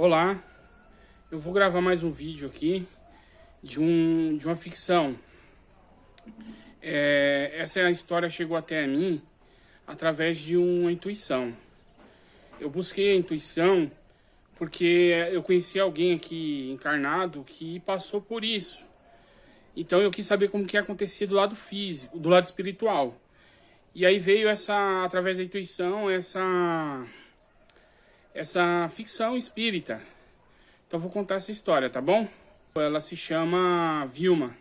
Olá, eu vou gravar mais um vídeo aqui de uma ficção. Essa história chegou até a mim através de uma intuição. Eu busquei a intuição porque eu conheci alguém aqui encarnado que passou por isso. Então eu quis saber como que acontecia do lado físico, do lado espiritual. E aí veio através da intuição, essa ficção espírita. Então eu vou contar essa história, tá bom? Ela se chama Vilma.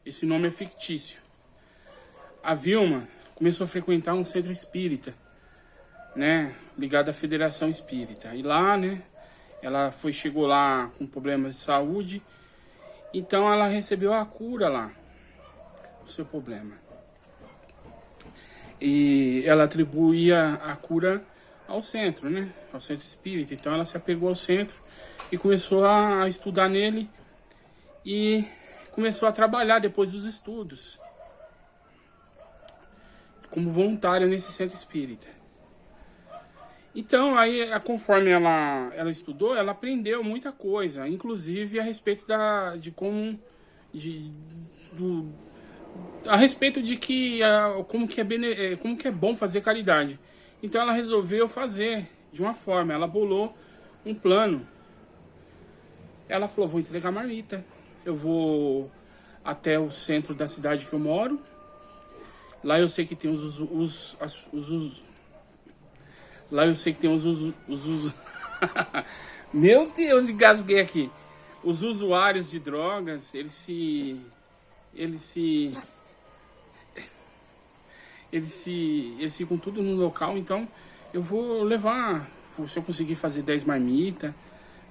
Esse nome é fictício. A Vilma começou a frequentar um centro espírita, né, ligado à Federação Espírita. E lá, né, ela chegou lá com problemas de saúde. Então ela recebeu a cura lá, o seu problema. E ela atribuía a cura ao centro, né? Ao centro espírita. Então ela se apegou ao centro e começou a estudar nele e começou a trabalhar depois dos estudos como voluntária nesse centro espírita. Então aí, conforme ela estudou, ela aprendeu muita coisa, inclusive a respeito como que é bom fazer caridade. Então ela resolveu fazer de uma forma, ela bolou um plano. Ela falou: vou entregar marmita, eu vou até o centro da cidade que eu moro. Lá eu sei que tem lá eu sei que tem os meu Deus, engasguei aqui. Os usuários de drogas, eles ficam tudo no local. Então eu vou levar, se eu conseguir fazer 10 marmitas,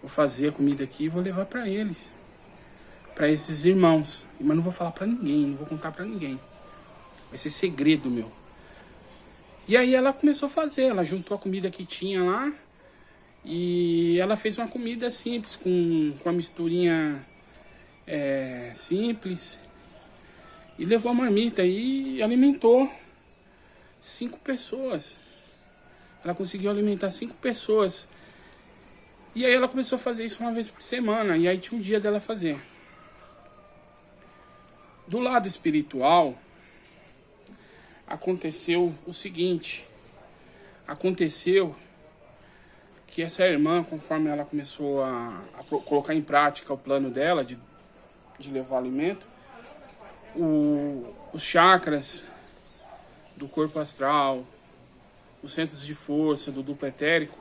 vou fazer a comida aqui e vou levar para eles, para esses irmãos. Mas não vou falar para ninguém, não vou contar para ninguém. Vai ser segredo meu. E aí ela começou a fazer, ela juntou a comida que tinha lá e ela fez uma comida simples, com uma misturinha simples, e levou a marmita e alimentou 5 pessoas. Ela conseguiu alimentar 5 pessoas. E aí ela começou a fazer isso uma vez por semana. E aí tinha um dia dela fazer. Do lado espiritual, aconteceu o seguinte. Aconteceu que essa irmã, conforme ela começou a colocar em prática o plano dela de levar alimento, os chakras do corpo astral, os centros de força do duplo etérico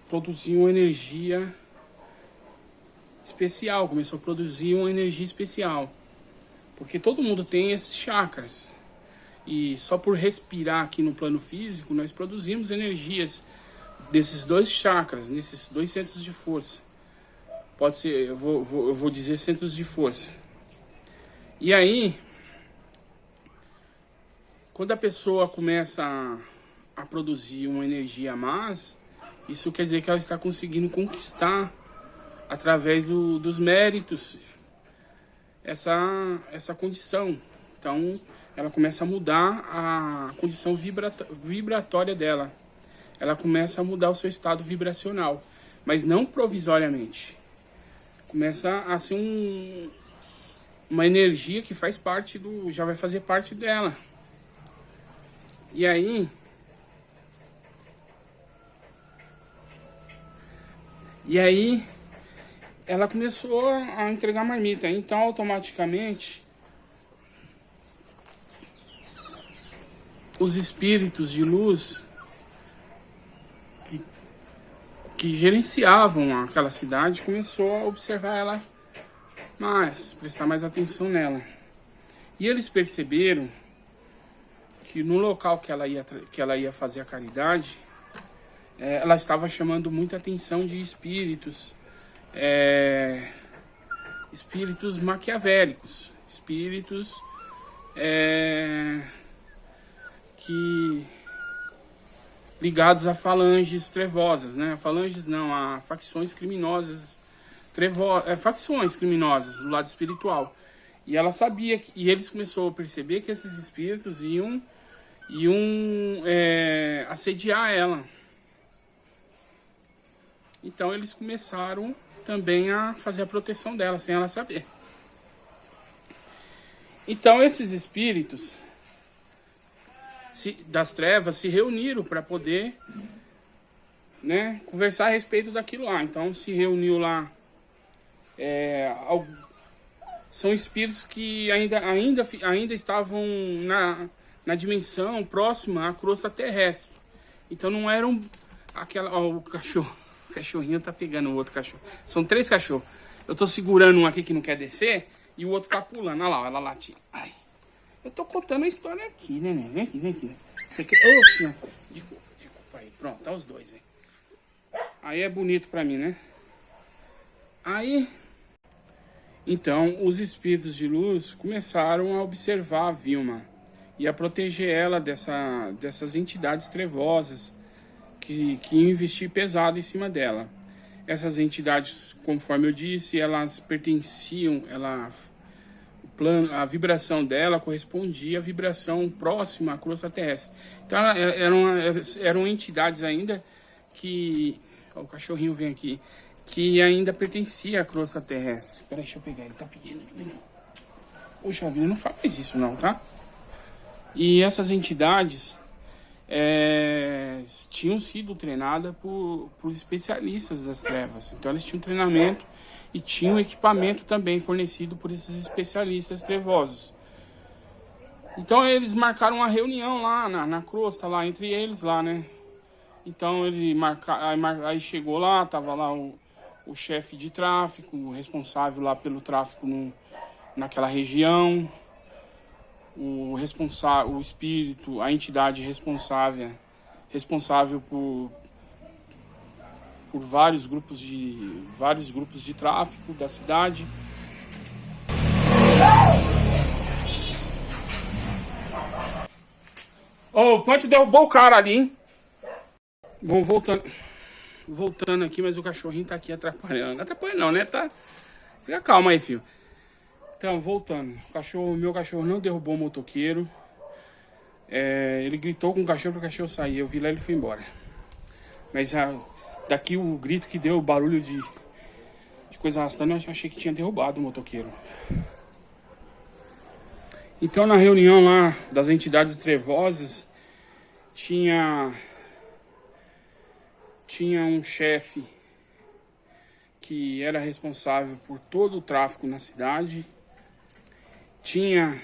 produziam energia especial. Começou a produzir uma energia especial, porque todo mundo tem esses chakras, e só por respirar aqui no plano físico nós produzimos energias desses 2 chakras, nesses 2 centros de força. Pode ser, eu vou dizer centros de força. E aí, quando a pessoa começa a produzir uma energia a mais, isso quer dizer que ela está conseguindo conquistar, através dos méritos, essa condição. Então, ela começa a mudar a condição vibratória dela. Ela começa a mudar o seu estado vibracional, mas não provisoriamente. Começa a ser uma energia que faz parte já vai fazer parte dela. E aí ela começou a entregar marmita. Então automaticamente os espíritos de luz que gerenciavam aquela cidade começou a observar ela mais, prestar mais atenção nela. E eles perceberam que no local que ela ia fazer a caridade, ela estava chamando muita atenção de espíritos, espíritos maquiavélicos, espíritos que ligados a falanges trevosas, né? Falanges não, a facções criminosas, facções criminosas do lado espiritual. E ela sabia, e eles começaram a perceber que esses espíritos iam assediar ela. Então eles começaram também a fazer a proteção dela, sem ela saber. Então esses espíritos das trevas se reuniram para poder, né, conversar a respeito daquilo lá. Então se reuniu lá, são espíritos que ainda estavam na dimensão próxima à crosta terrestre. Então não eram aquela... Ó, o cachorrinho tá pegando o outro cachorro. São 3 cachorros. Eu tô segurando um aqui que não quer descer e o outro tá pulando. Olha lá, ela latinha. Ai. Eu tô contando a história aqui, né? Vem aqui, vem aqui. Isso aqui... Oh, desculpa aí. Pronto, tá os dois aí. Aí é bonito pra mim, né? Aí... Então, os espíritos de luz começaram a observar a Vilma e a proteger ela dessas entidades trevosas que iam investir pesado em cima dela. Essas entidades, conforme eu disse, elas pertenciam, a vibração dela correspondia à vibração próxima à crosta terrestre. Então, eram entidades ainda que... Ó, o cachorrinho vem aqui. Que ainda pertencia à crosta terrestre. Peraí, deixa eu pegar, ele tá pedindo aqui. Poxa vida, não faz isso não, tá? E essas entidades tinham sido treinadas por especialistas das trevas. Então eles tinham treinamento e tinham equipamento também fornecido por esses especialistas trevosos. Então eles marcaram uma reunião lá na crosta, lá entre eles lá, né? Então aí chegou lá, tava lá o chefe de tráfico, o responsável lá pelo tráfico naquela região, o espírito, a entidade responsável por vários grupos de tráfico da cidade. Oh, o Punch derrubou o cara ali, hein? Bom, voltando aqui, mas o cachorrinho tá aqui atrapalhando. Atrapalhando não, né? Tá... Fica calma aí, filho. Então, voltando. Meu cachorro não derrubou o motoqueiro. Ele gritou com o cachorro para o cachorro sair. Eu vi lá e ele foi embora. Mas daqui o grito que deu, o barulho de coisa arrastando, eu achei que tinha derrubado o motoqueiro. Então, na reunião lá das entidades trevosas, tinha um chefe que era responsável por todo o tráfico na cidade. Tinha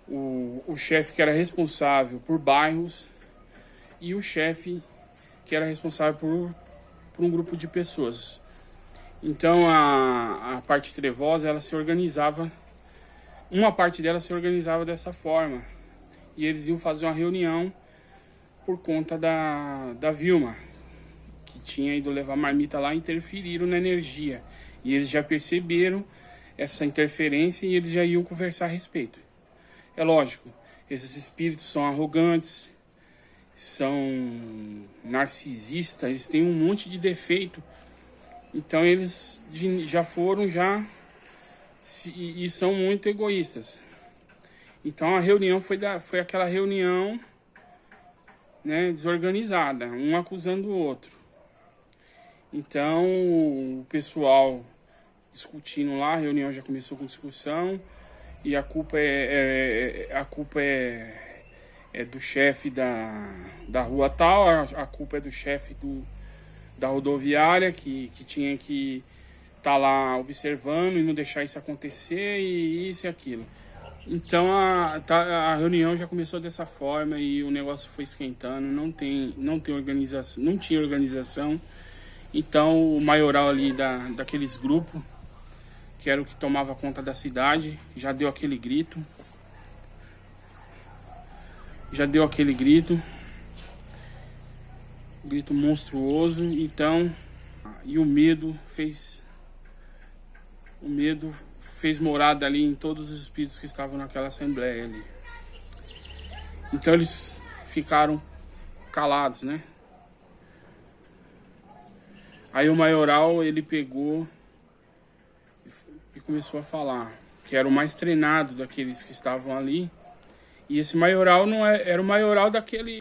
o chefe que era responsável por bairros e o chefe que era responsável por um grupo de pessoas. Então a parte trevosa, ela se organizava, uma parte dela se organizava dessa forma. E eles iam fazer uma reunião por conta da Vilma, que tinha ido levar marmita lá, e interferiram na energia. E eles já perceberam essa interferência e eles já iam conversar a respeito. É lógico, esses espíritos são arrogantes, são narcisistas, eles têm um monte de defeito. Então eles já foram e são muito egoístas. Então a reunião foi aquela reunião, né, desorganizada, um acusando o outro. Então o pessoal discutindo lá, a reunião já começou com discussão, e a culpa é do chefe da rua tal, a culpa é do chefe da rodoviária que tinha que estar lá observando e não deixar isso acontecer, e isso e aquilo. Então a reunião já começou dessa forma e o negócio foi esquentando, não tem organização, não tinha organização. Então o maioral ali daqueles grupos, que era o que tomava conta da cidade, já deu aquele grito. Grito monstruoso. Então, e o medo fez morada ali em todos os espíritos que estavam naquela assembleia ali. Então eles ficaram calados, né? Aí o maioral, ele pegou e começou a falar, que era o mais treinado daqueles que estavam ali. E esse maioral não era o maioral daquele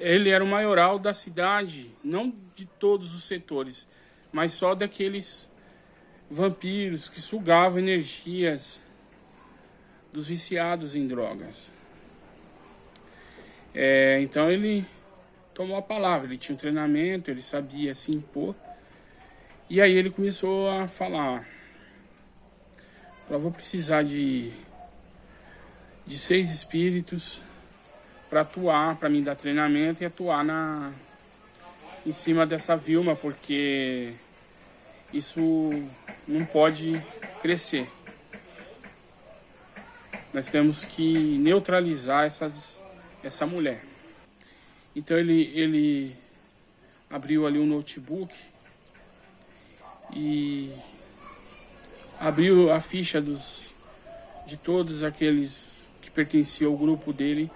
Ele era o maioral da cidade, não de todos os setores, mas só daqueles vampiros que sugavam energias dos viciados em drogas. Então ele tomou a palavra, ele tinha um treinamento, ele sabia se impor. E aí ele começou a falar: eu vou precisar de 6 espíritos para atuar, para me dar treinamento e atuar em cima dessa Vilma, porque isso não pode crescer. Nós temos que neutralizar essa mulher. Então ele abriu ali um notebook e abriu a ficha de todos aqueles que pertenciam ao grupo dele,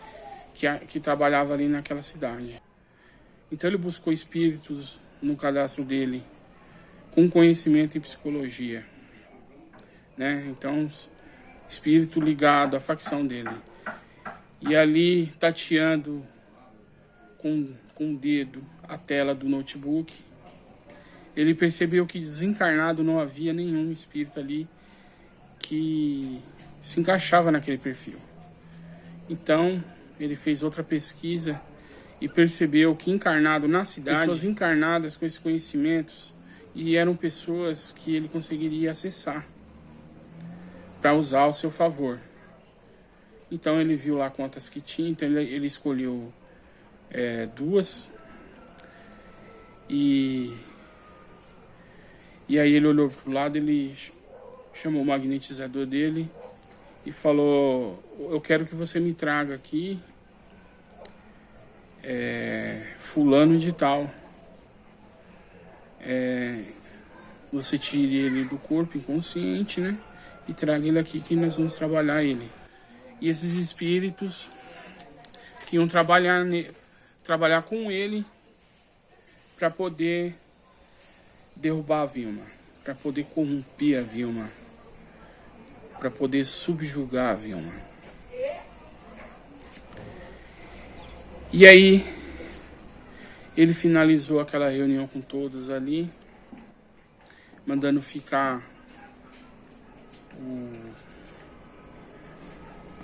que trabalhava ali naquela cidade. Então ele buscou espíritos no cadastro dele com conhecimento em psicologia, né? Então, espírito ligado à facção dele. E ali, tateando com o dedo a tela do notebook, ele percebeu que desencarnado não havia nenhum espírito ali que se encaixava naquele perfil. Então, ele fez outra pesquisa e percebeu que encarnado na cidade, pessoas encarnadas com esses conhecimentos, e eram pessoas que ele conseguiria acessar para usar ao seu favor. Então ele viu lá quantas que tinha, então ele escolheu 2 e aí ele olhou para o lado, ele chamou o magnetizador dele e falou: eu quero que você me traga aqui fulano de tal. Você tire ele do corpo inconsciente, né? E traga ele aqui que nós vamos trabalhar ele. E esses espíritos que iam trabalhar com ele para poder derrubar a Vilma, para poder corromper a Vilma, para poder subjugar a Vilma. E aí ele finalizou aquela reunião com todos ali, mandando ficar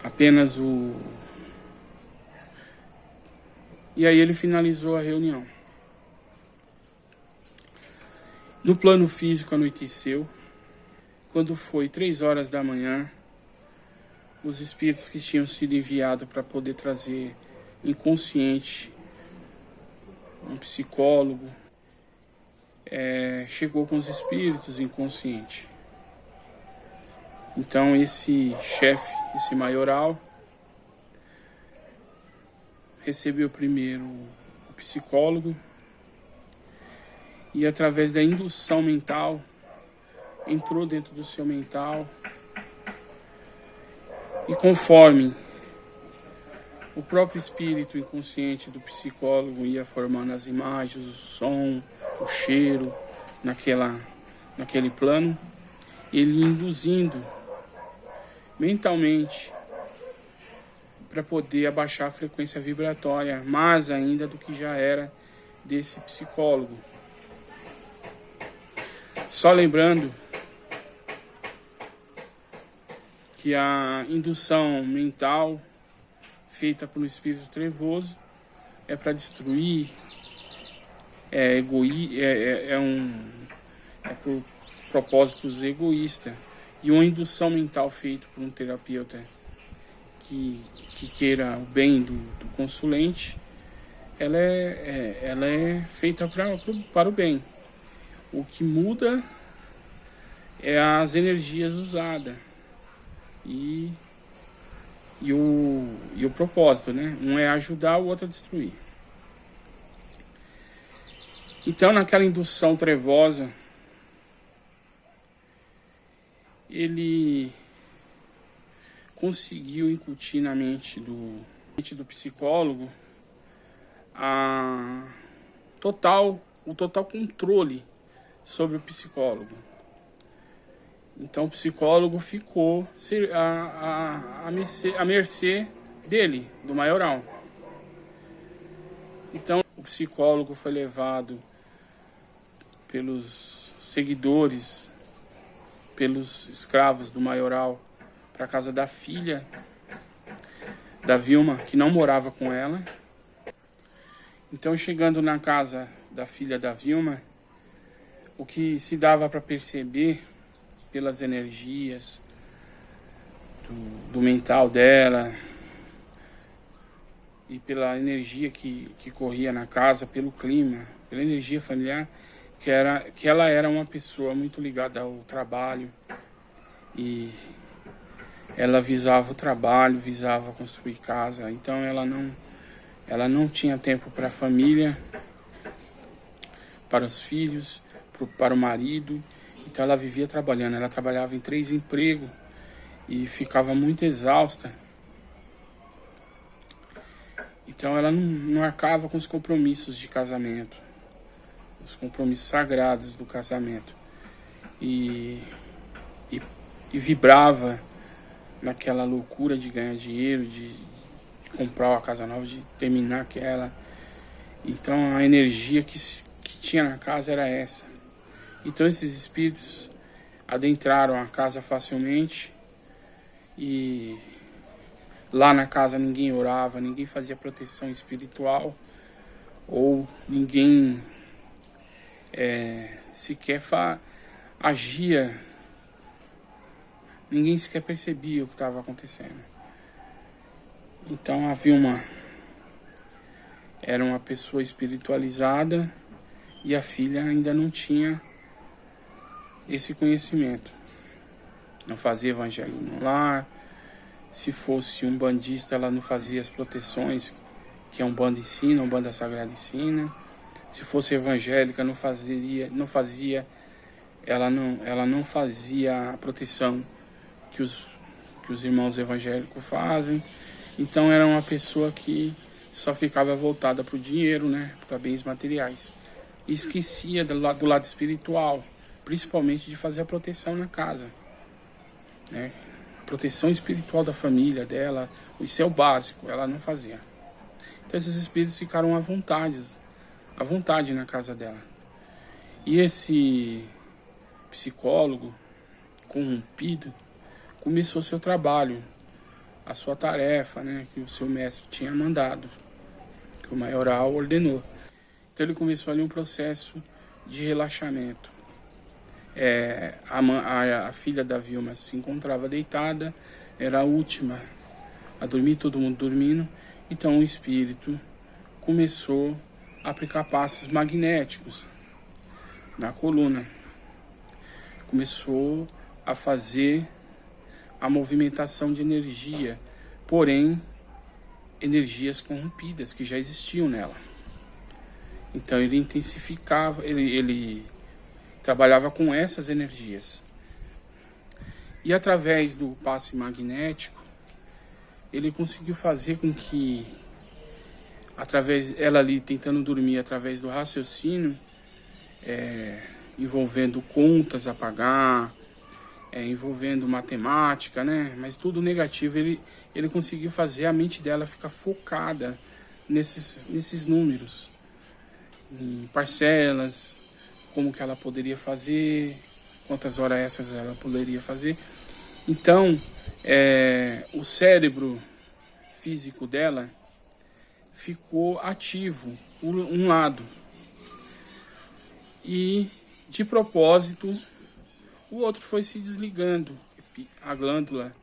apenas o... E aí ele finalizou a reunião. No plano físico anoiteceu. Quando foi 3 horas da manhã, os espíritos que tinham sido enviados para poder trazer inconsciente um psicólogo chegou com os espíritos inconscientes. Então esse chefe, esse maioral, recebeu primeiro o psicólogo e através da indução mental entrou dentro do seu mental e conforme o próprio espírito inconsciente do psicólogo ia formando as imagens, o som, o cheiro naquele plano, ele induzindo mentalmente para poder abaixar a frequência vibratória, mais ainda do que já era desse psicólogo. Só lembrando que a indução mental feita por um espírito trevoso é para destruir, é por propósitos egoístas. E uma indução mental feita por um terapeuta que queira o bem do consulente, ela é feita para o bem. O que muda é as energias usadas e o propósito, né? Um é ajudar, o outro a destruir. Então, naquela indução trevosa, ele conseguiu incutir na mente do psicólogo o total controle sobre o psicólogo. Então o psicólogo ficou à mercê dele, do maioral. Então o psicólogo foi levado pelos seguidores, pelos escravos do maioral, para a casa da filha da Vilma, que não morava com ela. Então, chegando na casa da filha da Vilma, o que se dava para perceber pelas energias do mental dela e pela energia que corria na casa, pelo clima, pela energia familiar, que ela era uma pessoa muito ligada ao trabalho, e ela visava o trabalho, visava construir casa. Então ela não tinha tempo para a família, para os filhos, para o marido. Então ela vivia trabalhando. Ela trabalhava em 3 empregos e ficava muito exausta. Então ela não arcava com os compromissos de casamento, os compromissos sagrados do casamento. E vibrava naquela loucura de ganhar dinheiro, de comprar uma casa nova, de terminar aquela. Então a energia que tinha na casa era essa. Então esses espíritos adentraram a casa facilmente, e lá na casa ninguém orava, ninguém fazia proteção espiritual, ou ninguém sequer agia. Ninguém sequer percebia o que estava acontecendo. Então a Vilma era uma pessoa espiritualizada e a filha ainda não tinha esse conhecimento. Não fazia evangelho no lar. Se fosse um bandista, ela não fazia as proteções que a Umbanda ensina, a Umbanda Sagrada ensina. Se fosse evangélica, ela não fazia a proteção que os irmãos evangélicos fazem. Então era uma pessoa que só ficava voltada para o dinheiro, né, para bens materiais, e esquecia do lado espiritual, principalmente de fazer a proteção na casa, né? A proteção espiritual da família dela, isso é o básico, ela não fazia. Então esses espíritos ficaram à vontade na casa dela. E esse psicólogo corrompido começou seu trabalho, a sua tarefa, né, que o seu mestre tinha mandado, que o maioral ordenou. Então ele começou ali um processo de relaxamento. A filha da Vilma se encontrava deitada, era a última a dormir, todo mundo dormindo. Então o espírito começou a aplicar passes magnéticos na coluna. Começou a fazer a movimentação de energia, porém energias corrompidas que já existiam nela. Então ele intensificava, ele trabalhava com essas energias. E através do passe magnético, ele conseguiu fazer com que, através ela ali tentando dormir através do raciocínio, envolvendo contas a pagar, envolvendo matemática, né? Mas tudo negativo. Ele conseguiu fazer a mente dela ficar focada nesses números, em parcelas, como que ela poderia fazer, quantas horas extras ela poderia fazer. Então, o cérebro físico dela ficou ativo, um lado, e de propósito o outro foi se desligando. A glândula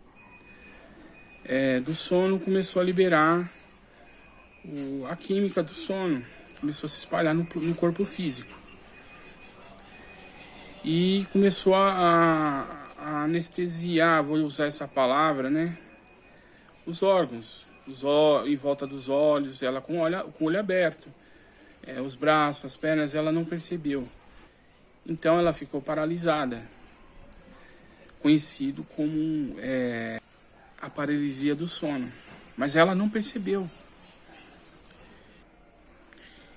do sono começou a liberar a química do sono, começou a se espalhar no corpo físico, e começou a anestesiar, vou usar essa palavra, né, os órgãos, em volta dos olhos, ela com o olho aberto, os braços, as pernas, ela não percebeu. Então ela ficou paralisada, conhecido como a paralisia do sono, mas ela não percebeu.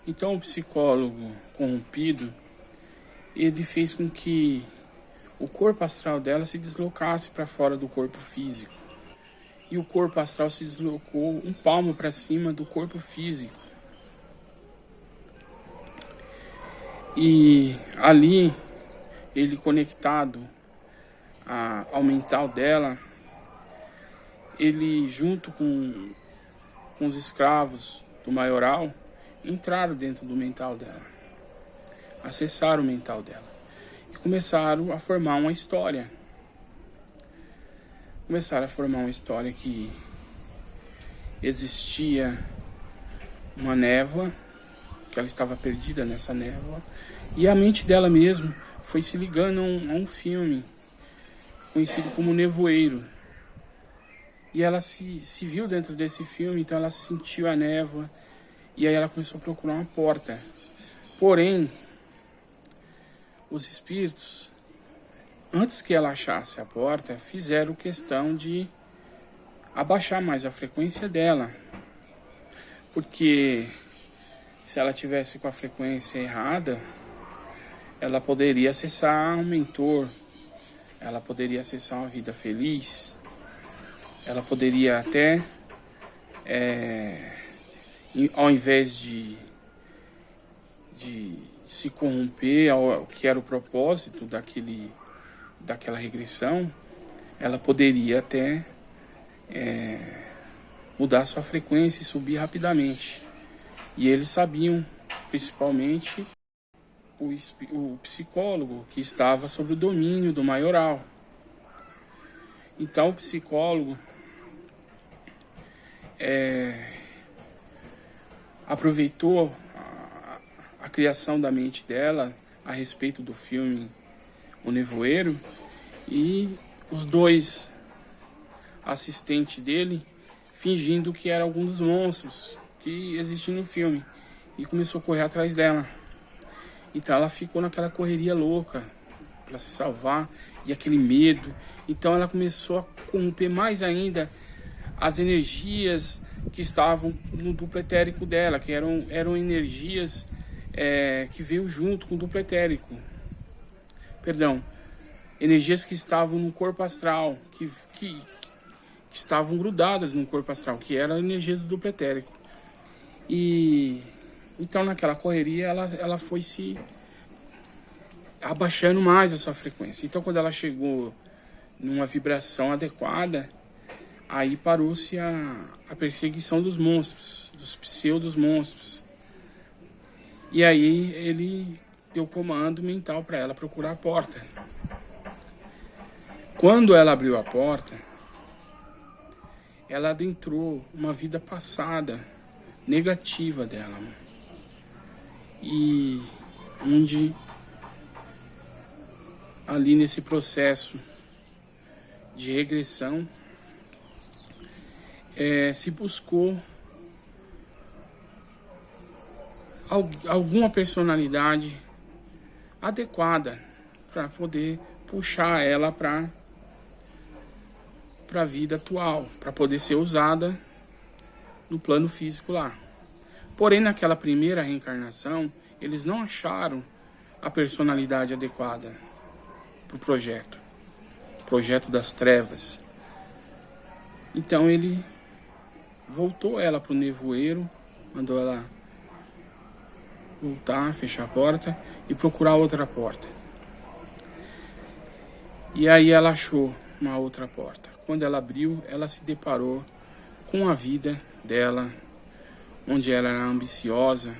Então o psicólogo corrompido, ele fez com que o corpo astral dela se deslocasse para fora do corpo físico, e o corpo astral se deslocou um palmo para cima do corpo físico. E ali, ele conectado ao mental dela, ele junto com os escravos do maioral, entraram dentro do mental dela, acessaram o mental dela e começaram a formar uma história. Começaram a formar uma história que existia uma névoa, que ela estava perdida nessa névoa, e a mente dela mesmo foi se ligando a um filme conhecido como Nevoeiro. E ela se viu dentro desse filme, então ela sentiu a névoa, e aí ela começou a procurar uma porta. Porém, os espíritos, antes que ela achasse a porta, fizeram questão de abaixar mais a frequência dela. Porque se ela tivesse com a frequência errada, ela poderia acessar um mentor, ela poderia acessar uma vida feliz, ela poderia até, ao invés de se corromper ao que era o propósito daquela regressão, ela poderia até mudar sua frequência e subir rapidamente. E eles sabiam, principalmente o psicólogo, que estava sob o domínio do maioral. Então o psicólogo aproveitou a criação da mente dela a respeito do filme O Nevoeiro, e os dois assistentes dele fingindo que era algum dos monstros que existiam no filme, e começou a correr atrás dela. Então ela ficou naquela correria louca para se salvar, e aquele medo. Então ela começou a corromper mais ainda as energias que estavam no duplo etérico dela, que eram energias que veio junto com o duplo etérico. Perdão, energias que estavam no corpo astral, que estavam grudadas no corpo astral, que eram energias do duplo etérico. E então naquela correria ela foi se abaixando mais a sua frequência. Então quando ela chegou numa vibração adequada, aí parou-se a perseguição dos monstros, dos pseudos monstros. E aí ele deu comando mental para ela procurar a porta. Quando ela abriu a porta, ela adentrou uma vida passada negativa dela, e onde ali nesse processo de regressão se buscou alguma personalidade adequada para poder puxar ela para a vida atual, para poder ser usada no plano físico lá. Porém, naquela primeira reencarnação, eles não acharam a personalidade adequada para o projeto das trevas. Então ele voltou ela para o nevoeiro, mandou ela voltar, fechar a porta e procurar outra porta. E aí ela achou uma outra porta. Quando ela abriu, ela se deparou com a vida dela, onde ela era ambiciosa,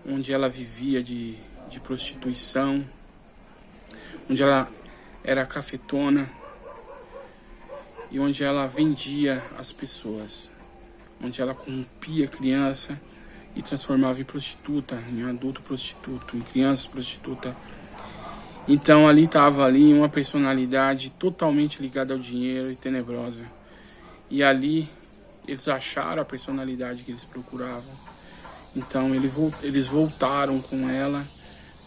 onde ela vivia de prostituição, onde ela era cafetona e onde ela vendia as pessoas, onde ela corrompia a criança e transformava em prostituta, em adulto prostituto, em criança prostituta. Então ali estava uma personalidade totalmente ligada ao dinheiro e tenebrosa. E ali eles acharam a personalidade que eles procuravam. Então eles voltaram com ela,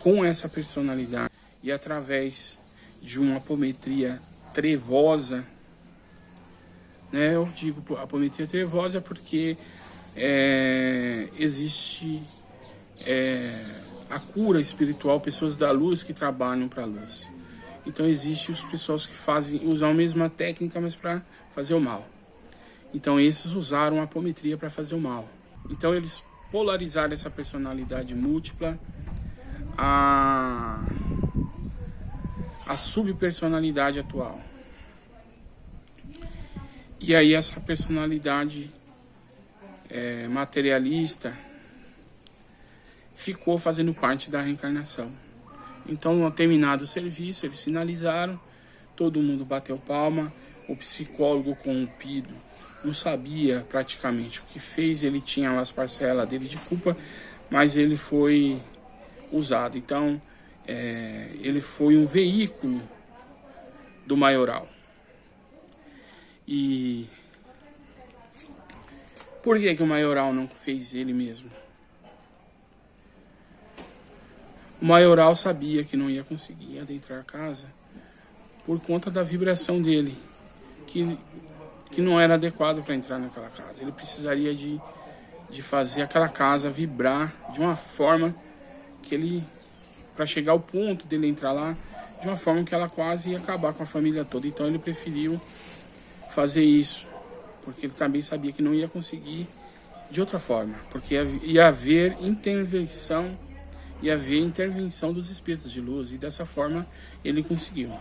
com essa personalidade. E através de uma apometria trevosa, né? Eu digo apometria trevosa porque existe a cura espiritual, pessoas da luz que trabalham para a luz. Então existe as pessoas que usam a mesma técnica, mas para fazer o mal. Então esses usaram a apometria para fazer o mal. Então eles polarizaram essa personalidade múltipla a subpersonalidade atual. E aí essa personalidade materialista ficou fazendo parte da reencarnação. Então, no terminado o serviço, eles finalizaram, todo mundo bateu palma, o psicólogo corrompido não sabia praticamente o que fez, ele tinha as parcelas dele de culpa, mas ele foi usado. Então, ele foi um veículo do maioral. E por que o maioral não fez ele mesmo? O maioral sabia que não ia conseguir adentrar a casa por conta da vibração dele, que não era adequado para entrar naquela casa. Ele precisaria de fazer aquela casa vibrar de uma forma que ele, para chegar ao ponto dele entrar lá, de uma forma que ela quase ia acabar com a família toda. Então ele preferiu fazer isso, porque ele também sabia que não ia conseguir de outra forma, porque ia haver intervenção dos espíritos de luz, e dessa forma ele conseguiu.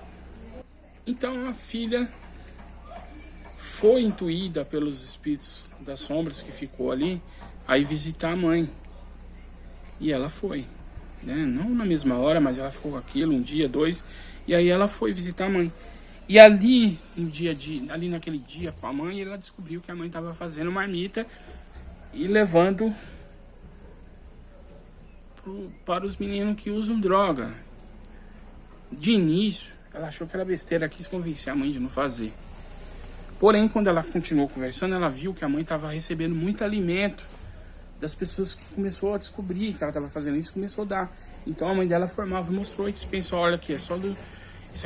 Então a filha foi intuída pelos espíritos das sombras que ficou ali a ir visitar a mãe, e ela foi, né? Não na mesma hora, mas ela ficou com aquilo um dia, dois, e aí ela foi visitar a mãe. E ali ali naquele dia com a mãe, ela descobriu que a mãe estava fazendo marmita e levando para os meninos que usam droga. De início, ela achou que era besteira, quis convencer a mãe de não fazer. Porém, quando ela continuou conversando, ela viu que a mãe estava recebendo muito alimento das pessoas, que começou a descobrir que ela estava fazendo isso, começou a dar. Então a mãe dela formava, mostrou e pensou: olha aqui, isso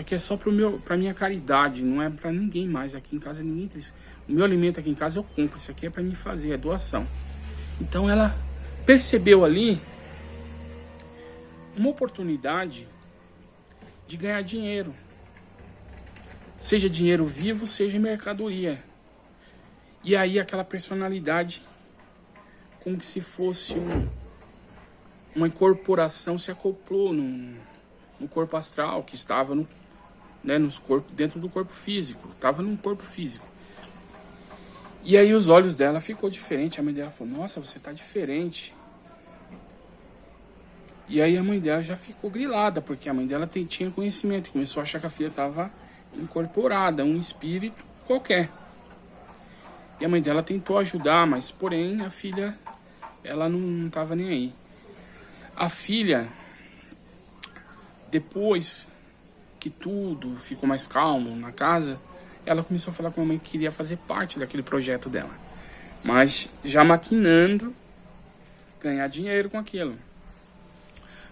aqui é só para minha caridade, não é para ninguém mais. Aqui em casa ninguém tem isso. O meu alimento aqui em casa eu compro, isso aqui é para mim fazer, é doação. Então ela percebeu ali uma oportunidade de ganhar dinheiro, seja dinheiro vivo, seja mercadoria. E aí aquela personalidade, como que se fosse uma incorporação, se acoplou no corpo astral, que estava dentro do corpo físico, estava num corpo físico. E aí os olhos dela ficou diferente. A mãe dela falou: nossa, você tá diferente. E aí a mãe dela já ficou grilada, porque a mãe dela tinha conhecimento e começou a achar que a filha estava incorporada, um espírito qualquer. E a mãe dela tentou ajudar, mas porém a filha, ela não estava nem aí. A filha, depois que tudo ficou mais calmo na casa, ela começou a falar com a mãe que queria fazer parte daquele projeto dela, mas já maquinando ganhar dinheiro com aquilo.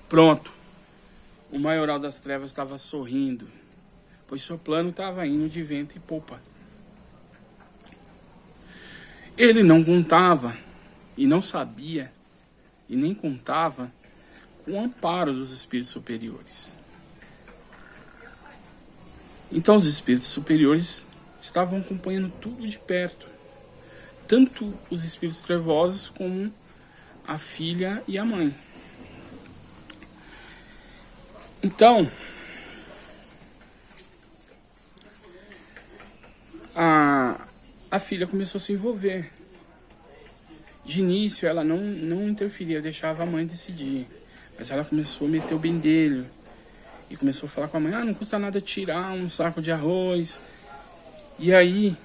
Pronto, o maioral das trevas estava sorrindo, pois seu plano estava indo de vento e popa. Ele não contava, e não sabia, e nem contava com o amparo dos espíritos superiores. Então os espíritos superiores estavam acompanhando tudo de perto, tanto os espíritos trevosos como a filha e a mãe. Então, a filha começou a se envolver. De início, ela não interferia, deixava a mãe decidir. Mas ela começou a meter o bendelho. E começou a falar com a mãe: não custa nada tirar um saco de arroz. E aí,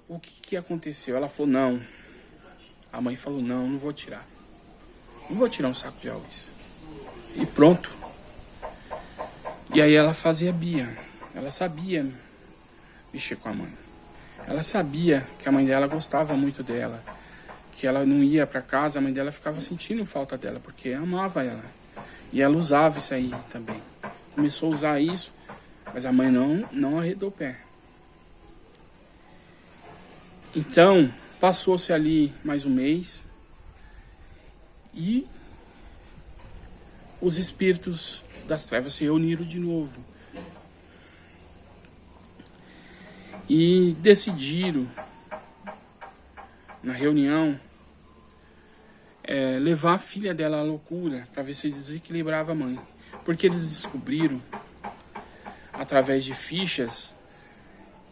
o que aconteceu? Ela falou: não. A mãe falou: não vou tirar. Não vou tirar um saco de arroz. E pronto. E aí ela fazia birra. Ela sabia mexer com a mãe. Ela sabia que a mãe dela gostava muito dela, que ela não ia para casa, a mãe dela ficava sentindo falta dela, porque amava ela. E ela usava isso aí também. Começou a usar isso, mas a mãe não arredou o pé. Então, passou-se ali mais um mês, e os espíritos das trevas se reuniram de novo. E decidiram, na reunião, levar a filha dela à loucura para ver se desequilibrava a mãe. Porque eles descobriram, através de fichas,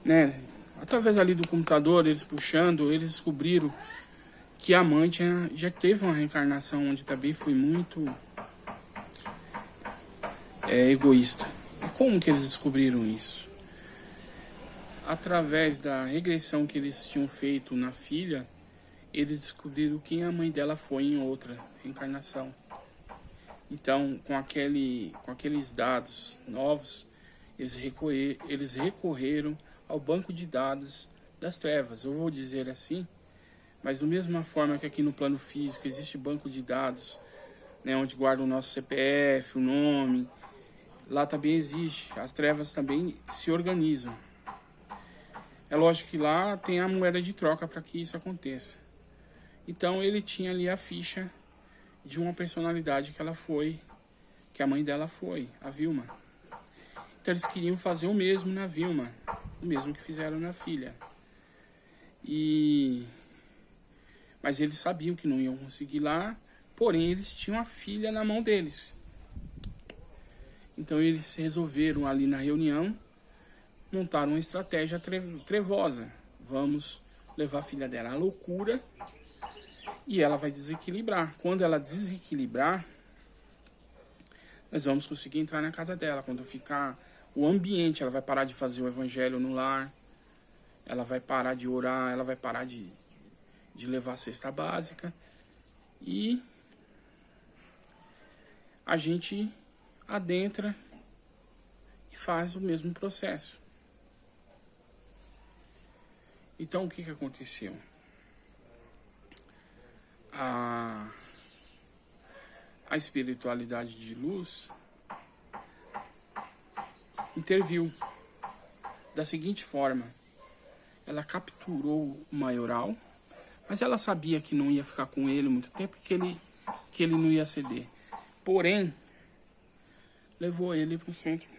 né, através ali do computador, eles puxando, eles descobriram que a mãe já teve uma reencarnação onde também foi muito egoísta. E como que eles descobriram isso? Através da regressão que eles tinham feito na filha, eles descobriram quem a mãe dela foi em outra reencarnação. Então, com aqueles dados novos, eles recorreram ao banco de dados das trevas. Eu vou dizer assim, mas da mesma forma que aqui no plano físico existe banco de dados, né, onde guarda o nosso CPF, o nome, lá também existe. As trevas também se organizam. É lógico que lá tem a moeda de troca para que isso aconteça. Então ele tinha ali a ficha de uma personalidade que a mãe dela foi, a Vilma. Então eles queriam fazer o mesmo na Vilma, o mesmo que fizeram na filha. Mas eles sabiam que não iam conseguir lá, porém eles tinham a filha na mão deles. Então eles resolveram ali na reunião montar uma estratégia trevosa. Vamos levar a filha dela à loucura e ela vai desequilibrar. Quando ela desequilibrar, nós vamos conseguir entrar na casa dela. Quando ficar o ambiente, ela vai parar de fazer o evangelho no lar, ela vai parar de orar, ela vai parar de levar a cesta básica e a gente adentra e faz o mesmo processo. Então o que aconteceu? A espiritualidade de luz interviu da seguinte forma: ela capturou o maioral, mas ela sabia que não ia ficar com ele muito tempo, que ele não ia ceder. Porém, levou ele para um centro,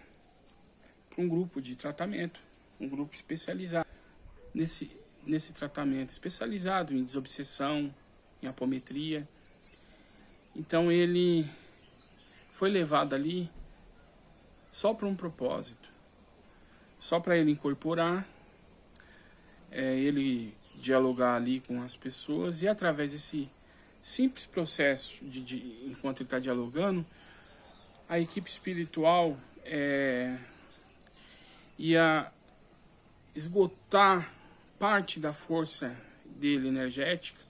para um grupo de tratamento, um grupo especializado nesse tratamento, especializado em desobsessão, em apometria. Então ele foi levado ali só para um propósito, só para ele incorporar, ele dialogar ali com as pessoas, e através desse simples processo enquanto ele está dialogando, a equipe espiritual ia esgotar parte da força dele energética.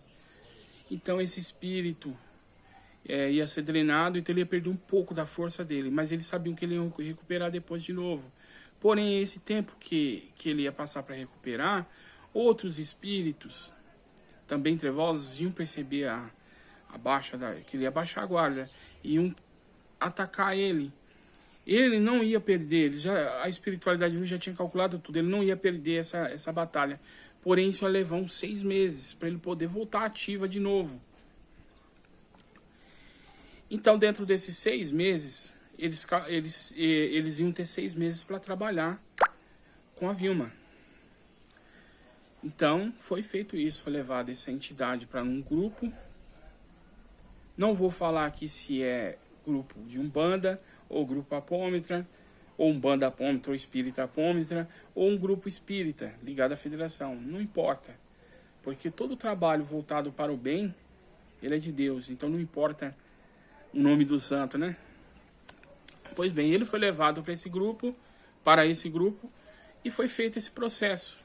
Então esse espírito ia ser drenado, então ele ia perder um pouco da força dele, mas eles sabiam que ele ia recuperar depois de novo. Porém, esse tempo que ele ia passar para recuperar, outros espíritos, também trevosos, iam perceber que ele ia baixar a guarda, iam atacar ele. Ele não ia perder, a espiritualidade já tinha calculado tudo, ele não ia perder essa batalha. Porém, isso ia levar uns 6 meses para ele poder voltar ativa de novo. Então, dentro desses 6 meses, eles iam ter 6 meses para trabalhar com a Vilma. Então, foi feito isso, foi levada essa entidade para um grupo. Não vou falar aqui se é grupo de Umbanda, ou grupo apômetra, ou Umbanda apômetra, ou espírita apômetra, ou um grupo espírita ligado à federação. Não importa, porque todo trabalho voltado para o bem, ele é de Deus. Então não importa o nome do santo, né? Pois bem, ele foi levado para esse grupo, e foi feito esse processo.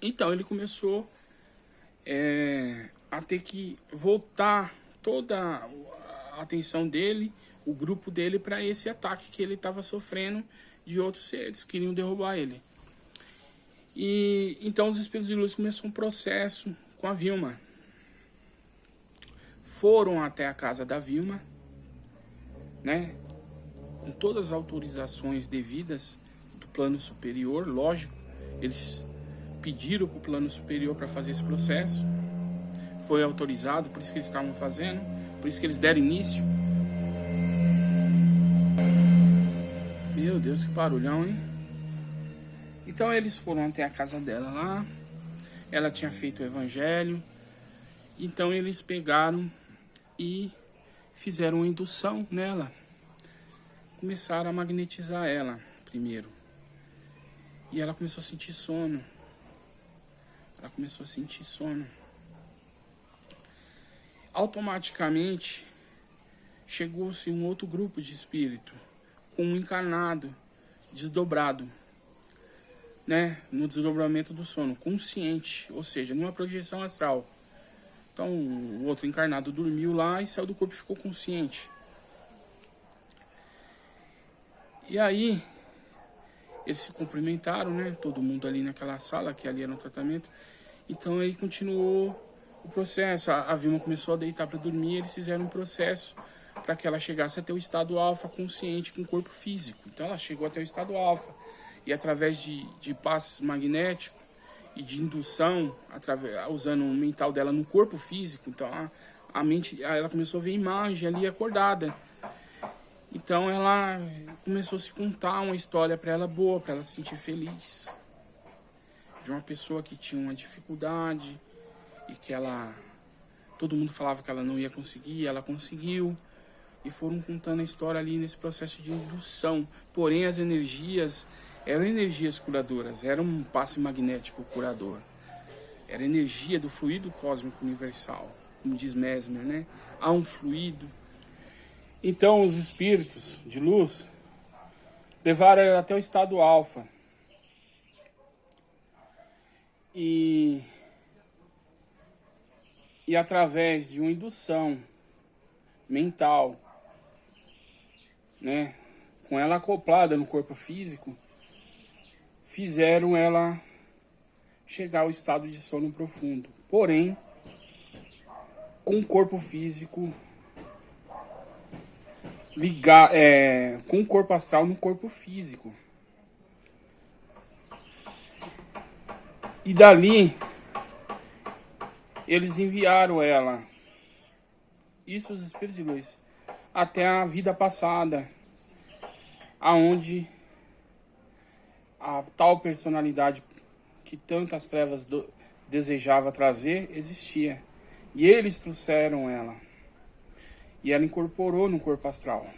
Então ele começou a ter que voltar toda a atenção dele, o grupo dele, para esse ataque que ele estava sofrendo de outros seres que queriam derrubar ele. E então os espíritos de luz começaram um processo com a Vilma. Foram até a casa da Vilma, né, com todas as autorizações devidas do plano superior, lógico. Eles pediram para o plano superior para fazer esse processo. Foi autorizado, por isso que eles estavam fazendo, por isso que eles deram início. Meu Deus, que barulhão, hein? Então eles foram até a casa dela lá. Ela tinha feito o evangelho. Então eles pegaram e fizeram uma indução nela. Começaram a magnetizar ela primeiro. E ela começou a sentir sono. Automaticamente, chegou-se um outro grupo de espírito, com um encarnado, desdobrado, né? No desdobramento do sono, consciente, ou seja, numa projeção astral. Então, o outro encarnado dormiu lá e saiu do corpo e ficou consciente. E aí, eles se cumprimentaram, né? Todo mundo ali naquela sala, que ali era um tratamento. Então, aí continuou o processo. A Vilma começou a deitar para dormir. Eles fizeram um processo para que ela chegasse até o estado alfa consciente com o corpo físico. Então, ela chegou até o estado alfa. E através de passes magnéticos e de indução, usando o mental dela no corpo físico, então a mente, ela começou a ver imagem ali acordada. Então ela começou a se contar uma história para ela boa, para ela se sentir feliz. De uma pessoa que tinha uma dificuldade e que todo mundo falava que ela não ia conseguir, ela conseguiu. E foram contando a história ali nesse processo de indução. Porém, as energias eram energias curadoras, era um passe magnético curador. Era energia do fluido cósmico universal, como diz Mesmer, né? Há um fluido. Então, os espíritos de luz levaram ela até o estado alfa. E através de uma indução mental, né, com ela acoplada no corpo físico, fizeram ela chegar ao estado de sono profundo. Porém, com o corpo físico com o corpo astral no corpo físico. E dali, eles enviaram ela, isso os espíritos de luz, até a vida passada, aonde a tal personalidade que tantas trevas desejava trazer existia. E eles trouxeram ela. E ela incorporou no corpo astral.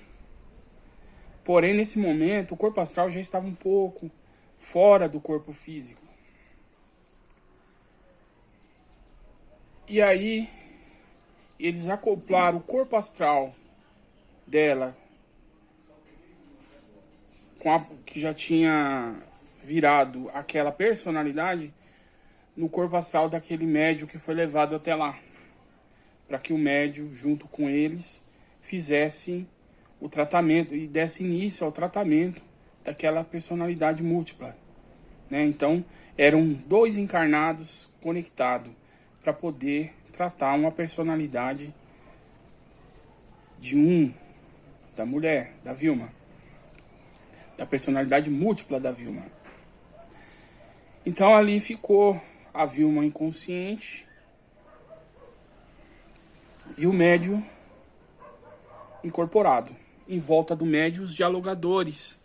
Porém, nesse momento, o corpo astral já estava um pouco fora do corpo físico. E aí, eles acoplaram o corpo astral dela, que já tinha virado aquela personalidade, no corpo astral daquele médium que foi levado até lá. Para que o médium, junto com eles, fizesse o tratamento e desse início ao tratamento daquela personalidade múltipla, né? Então, eram dois encarnados conectados para poder tratar uma personalidade da mulher, da Vilma, da personalidade múltipla da Vilma. Então, ali ficou a Vilma inconsciente e o médium incorporado. Em volta do médium, os dialogadores,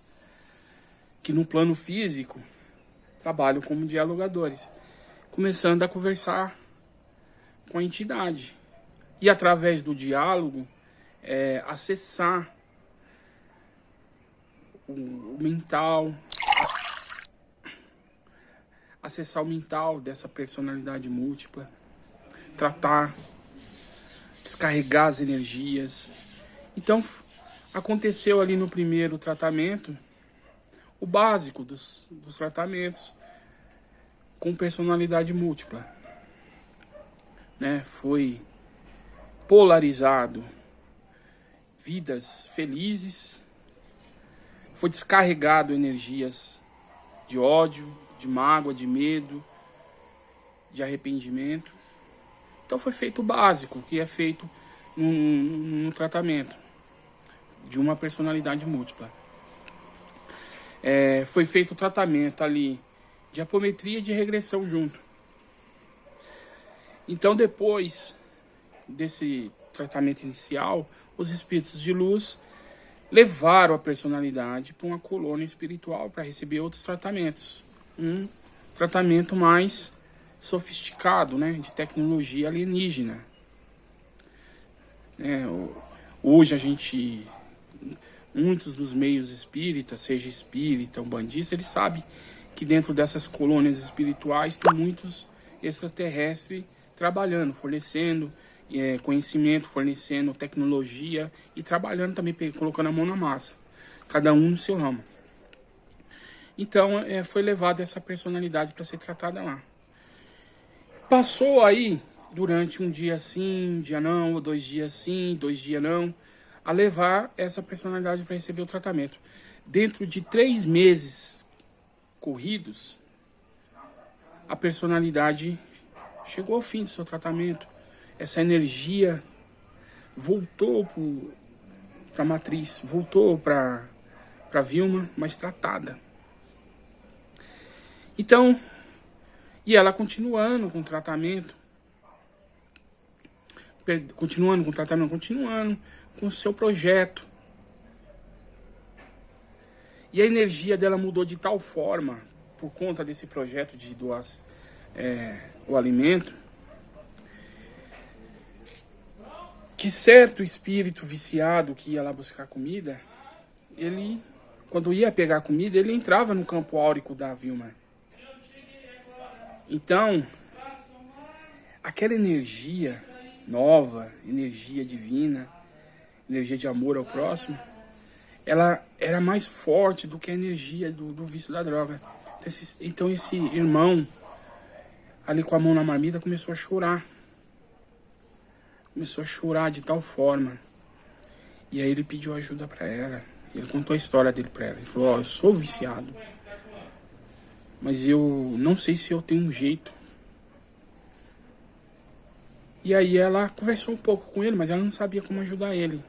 que no plano físico trabalham como dialogadores, começando a conversar com a entidade. E através do diálogo, acessar o mental, acessar o mental dessa personalidade múltipla, tratar, descarregar as energias. Então, aconteceu ali no primeiro tratamento, o básico dos tratamentos com personalidade múltipla, né? Foi polarizado vidas felizes, foi descarregado energias de ódio, de mágoa, de medo, de arrependimento. Então foi feito o básico, que é feito no tratamento de uma personalidade múltipla. Foi feito o tratamento ali de apometria e de regressão junto. Então, depois desse tratamento inicial, os espíritos de luz levaram a personalidade para uma colônia espiritual para receber outros tratamentos. Um tratamento mais sofisticado, né, de tecnologia alienígena. né? Hoje a gente, muitos dos meios espíritas, seja espírita, umbandista, eles sabem que dentro dessas colônias espirituais tem muitos extraterrestres trabalhando, fornecendo conhecimento, fornecendo tecnologia e trabalhando também, colocando a mão na massa, cada um no seu ramo. Então foi levada essa personalidade para ser tratada lá. Passou aí, durante um dia sim, um dia não, ou 2 dias sim, 2 dias não, a levar essa personalidade para receber o tratamento. Dentro de 3 meses corridos, a personalidade chegou ao fim do seu tratamento. Essa energia voltou para a matriz, voltou para Vilma, mas tratada. Então, e ela continuando com o tratamento, continuando com o seu projeto. E a energia dela mudou de tal forma, por conta desse projeto de doar o alimento, que certo espírito viciado que ia lá buscar comida, ele, quando ia pegar comida, ele entrava no campo áurico da Vilma. Então, aquela energia nova, energia divina, energia de amor ao próximo, ela era mais forte do que a energia do vício da droga. Então esse irmão, ali com a mão na marmita, começou a chorar. Começou a chorar de tal forma. E aí ele pediu ajuda para ela. Ele contou a história dele para ela. Ele falou, eu sou viciado, mas eu não sei se eu tenho um jeito. E aí ela conversou um pouco com ele, mas ela não sabia como ajudar ele.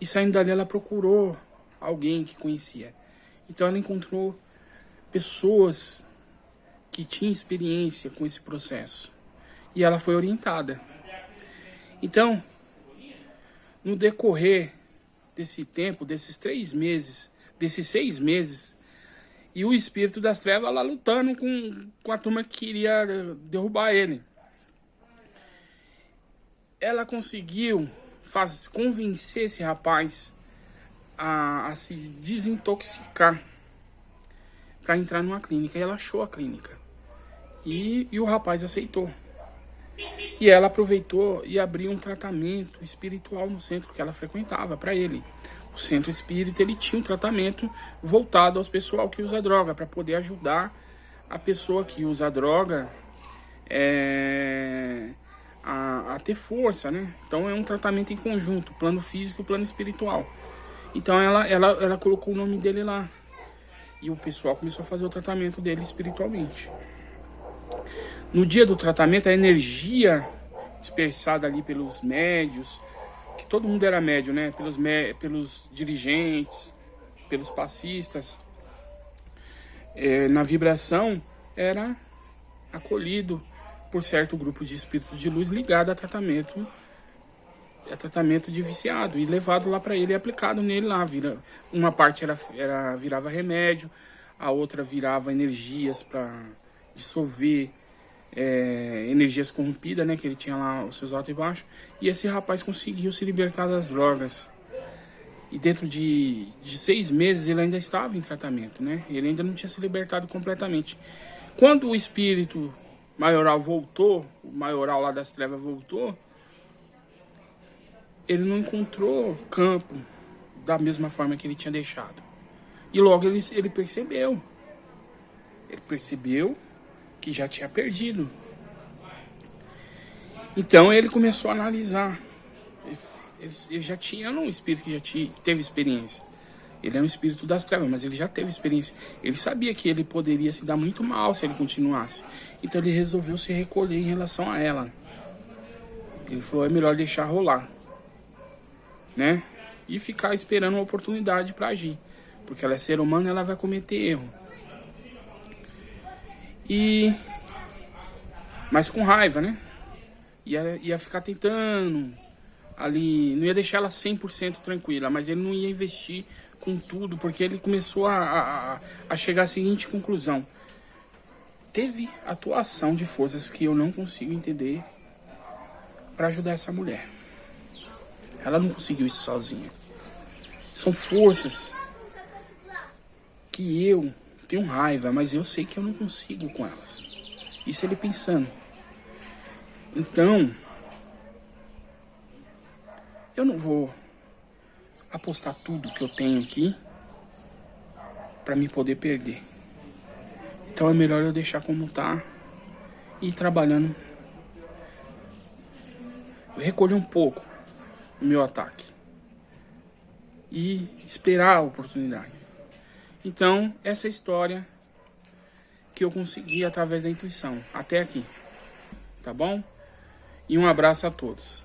E saindo dali ela procurou alguém que conhecia. Então ela encontrou pessoas que tinham experiência com esse processo. E ela foi orientada. Então, no decorrer desse tempo, desses 3 meses, desses 6 meses, e o espírito das trevas lá lutando com a turma que queria derrubar ele. Ela conseguiu convencer esse rapaz a se desintoxicar para entrar numa clínica. E ela achou a clínica. E o rapaz aceitou. E ela aproveitou e abriu um tratamento espiritual no centro que ela frequentava para ele. O centro espírita, ele tinha um tratamento voltado aos pessoal que usa droga, para poder ajudar a pessoa que usa droga a ter força, né? Então é um tratamento em conjunto, plano físico e plano espiritual. Então ela colocou o nome dele lá. E o pessoal começou a fazer o tratamento dele espiritualmente. No dia do tratamento, a energia dispersada ali pelos médios, que todo mundo era médio, né? Pelos dirigentes, pelos passistas, na vibração, era acolhido por certo grupo de espíritos de luz ligado a tratamento de viciado e levado lá para ele e aplicado nele lá. Uma parte virava remédio, a outra virava energias para dissolver energias corrompidas, né, que ele tinha lá os seus altos e baixos. E esse rapaz conseguiu se libertar das drogas. E dentro de 6 meses ele ainda estava em tratamento, né? Ele ainda não tinha se libertado completamente. Quando o espírito maioral voltou, o maioral lá das trevas voltou, ele não encontrou campo da mesma forma que ele tinha deixado. E logo ele percebeu. Ele percebeu que já tinha perdido. Então ele começou a analisar. Ele já tinha um espírito que já teve experiência. Ele é um espírito das trevas, mas ele já teve experiência. Ele sabia que ele poderia se dar muito mal se ele continuasse. Então ele resolveu se recolher em relação a ela. Ele falou, é melhor deixar rolar, né? E ficar esperando uma oportunidade para agir. Porque ela é ser humano, ela vai cometer erro. Mas com raiva, né? Ia ficar tentando ali, não ia deixar ela 100% tranquila, mas ele não ia investir com tudo, porque ele começou a chegar à seguinte conclusão: teve atuação de forças que eu não consigo entender para ajudar essa mulher. Ela não conseguiu isso sozinha. São forças que eu tenho raiva, mas eu sei que eu não consigo com elas. Isso ele pensando. Então, eu não vou apostar tudo que eu tenho aqui para me poder perder. Então é melhor eu deixar como tá e ir trabalhando. Recolher um pouco o meu ataque e esperar a oportunidade. Então, essa é a história que eu consegui através da intuição, até aqui, tá bom? E um abraço a todos.